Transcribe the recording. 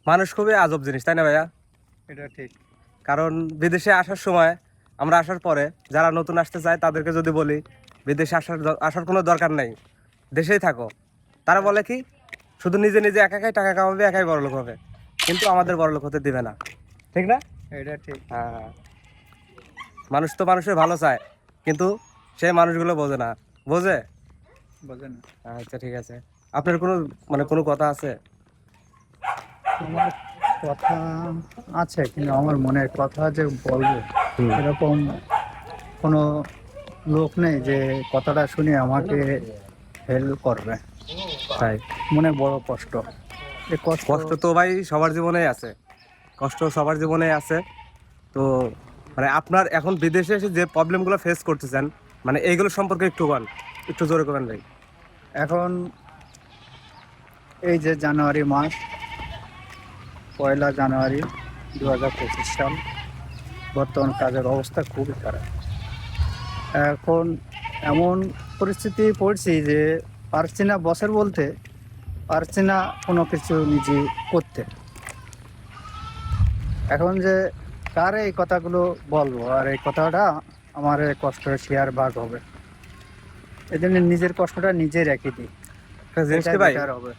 মানুষ খুবই আজব জিনিস, তাই না ভাইয়া? এটা ঠিক। কারণ বিদেশে আসার সময়, আমরা আসার পরে যারা নতুন আসতে চায় তাদেরকে যদি বলি বিদেশে আসার কোনো দরকার নাই, দেশেই থাকো, তারা বলে কি শুধু নিজে নিজে একা একাই টাকা কামাবে, একাই বড়লোক হবে, কিন্তু আমাদের বড়লোক হতে দিবে না। ঠিক না? এটা ঠিক। হ্যাঁ, মানুষ তো মানুষের ভালো চায়, কিন্তু সেই মানুষগুলো বোঝে না। বোঝে? বোঝে না। আচ্ছা, ঠিক আছে। আপনার কোনো কোনো কথা আছে? আমার কথা আছে, কিন্তু আমার মনের কথা যে বলবো হুম। এরকম কোনো লোক নেই যে কথাটা শুনে আমাকে হেল্প করবে। তাই? মনে বড় কষ্ট। এই কষ্ট কষ্ট তো ভাই সবার জীবনেই আছে, কষ্ট সবার জীবনেই আছে। তো আপনার এখন বিদেশে এসে যে প্রবলেমগুলো ফেস করতেছেন, এইগুলো সম্পর্কে একটু বল, একটু জোরে করবেন ভাই। এখন এই যে জানুয়ারি মাস, 1 জানুয়ারি 2025 সাল, বর্তমান কাজের অবস্থা খুবই খারাপ। এখন এমন পরিস্থিতি পড়ছি যে পারছি না বসের বলতে, পারছি না কোনো কিছু নিজে করতে। এখন যে কার এই কথাগুলো বলবো, আর এই কথাটা আমার এই কষ্টের শেয়ার ভাগ হবে, এই জন্য নিজের কষ্টটা নিজে রেখে দিই, একটা জিনিস এটাই কি ভাই, বেটার হবে।